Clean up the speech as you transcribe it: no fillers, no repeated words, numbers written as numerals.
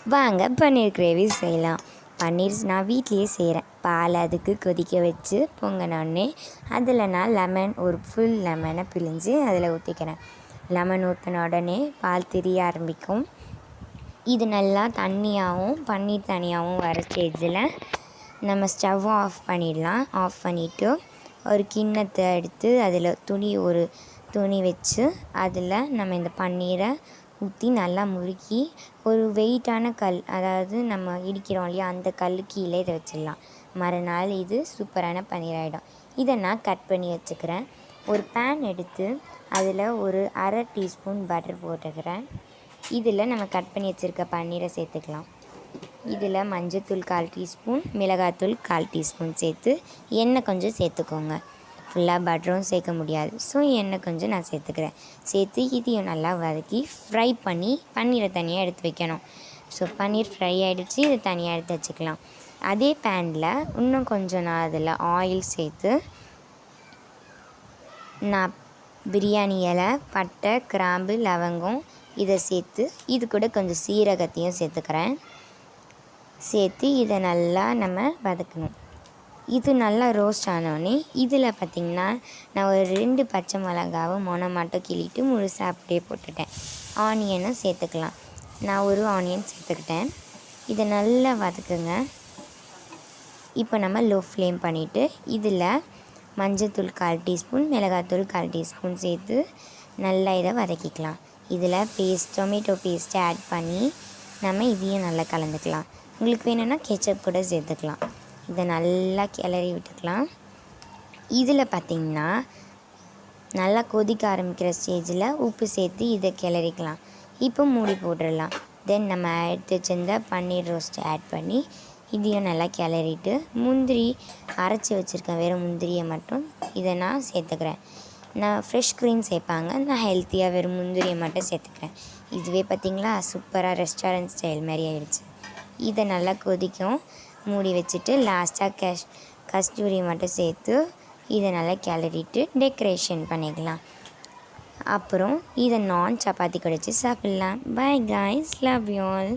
வாங்க பன்னீர் கிரேவி செய்யலாம். பன்னீர் நான் வீட்லேயே செய்கிறேன். பால் அதுக்கு கொதிக்க வச்சு பொங்கினோடனே அதில் நான் ஒரு ஃபுல் லெமனை பிழிஞ்சு அதில் ஊற்றிக்கிறேன். லெமன் ஊற்றின உடனே பால் திரிய ஆரம்பிக்கும். இது நல்லா தண்ணியாகவும் பன்னீர் தனியாகவும் வர ஸ்டேஜில் நம்ம ஸ்டவ்வை ஆஃப் பண்ணிடலாம். ஆஃப் பண்ணிவிட்டு ஒரு கிண்ணத்தை எடுத்து அதில் ஒரு துணி வச்சு அதில் நம்ம இந்த பன்னீரை ஊற்றி நல்லா முறுக்கி ஒரு வெயிட்டான கல், அதாவது நம்ம இடிக்கிறோம் இல்லையா, அந்த கல் கீழே இதை வச்சிடலாம். மறுநாள் இது சூப்பரான பன்னீர் ஆகிடும். இதை நான் கட் பண்ணி வச்சுக்கிறேன். ஒரு பேன் எடுத்து அதில் ஒரு அரை டீஸ்பூன் பட்டர் போட்டுக்கிறேன். இதில் நம்ம கட் பண்ணி வச்சுருக்க பன்னீரை சேர்த்துக்கலாம். இதில் மஞ்சத்தூள் 1/4 டீஸ்பூன், மிளகாத்தூள் 1/4 டீஸ்பூன் சேர்த்து எண்ணெய் கொஞ்சம் சேர்த்துக்கோங்க. ஃபுல்லாக பட்டரும் சேர்க்க முடியாது, ஸோ எண்ணெய் கொஞ்சம் நான் சேர்த்துக்கிறேன். சேர்த்து இதையும் நல்லா வதக்கி ஃப்ரை பண்ணி பன்னீரை தனியாக எடுத்து வைக்கணும். ஸோ பன்னீர் ஃப்ரை ஆகிடுச்சு, இதை தனியாக எடுத்து வச்சுக்கலாம். அதே பேனில் இன்னும் கொஞ்சம் நான் அதில் ஆயில் சேர்த்து நான் பிரியாணி இலை, பட்டை, கிராம்பு, லவங்கம் இதை சேர்த்து இது கூட கொஞ்சம் சீரகத்தையும் சேர்த்துக்கிறேன். சேர்த்து இதை நல்லா நம்ம வதக்கணும். இது நல்லா ரோஸ்ட் ஆனோடனே இதில் பார்த்திங்கன்னா நான் ஒரு 2 பச்சை மிளகாவை மட்டும் கிள்ளிட்டு முழுசாக அப்படியே போட்டுட்டேன். ஆனியனும் சேர்த்துக்கலாம். நான் ஒரு ஆனியன் சேர்த்துக்கிட்டேன். இதை நல்லா வதக்குங்க. இப்போ நம்ம லோ ஃப்ளேம் பண்ணிவிட்டு இதில் மஞ்சத்தூள் 1/4 டீஸ்பூன், மிளகாத்தூள் 1/4 டீஸ்பூன் சேர்த்து நல்லா இதை வதக்கிக்கலாம். இதில் டொமேட்டோ பேஸ்ட்டை ஆட் பண்ணி நம்ம இதையும் நல்லா கலந்துக்கலாம். உங்களுக்கு வேணும்னா கெச்சப் கூட சேர்த்துக்கலாம். இதை நல்லா கிளறி விட்டுக்கலாம். இதில் பார்த்திங்கன்னா நல்லா கொதிக்க ஆரம்பிக்கிற ஸ்டேஜில் உப்பு சேர்த்து இதை கிளறிக்கலாம். இப்போ மூடி போட்டுடலாம். தென் நம்ம எடுத்து வச்சிருந்த பன்னீர் ரோஸ்ட்டை ஆட் பண்ணி இதையும் நல்லா கிளறிட்டு முந்திரி அரைச்சி வச்சுருக்கேன். வெறும் முந்திரியை மட்டும் இதை நான் சேர்த்துக்கிறேன். நான் ஃப்ரெஷ் க்ரீம் சேர்ப்பாங்க, நான் ஹெல்த்தியாக வெறும் முந்திரியை மட்டும் சேர்த்துக்கிறேன். இதுவே பார்த்திங்களா சூப்பராக ரெஸ்டாரண்ட் ஸ்டைல் மாதிரி ஆகிடுச்சு. இதை நல்லா கொதிக்கும். மூடி வச்சுட்டு லாஸ்ட்டாக கஸ்தூரி மட்டும் சேர்த்து இதை நல்லா கிளறிட்டு டெக்கரேஷன் பண்ணிக்கலாம். அப்புறம் இதை சப்பாத்தி கூட வச்சு சாப்பிட்லாம். By guys, love you all.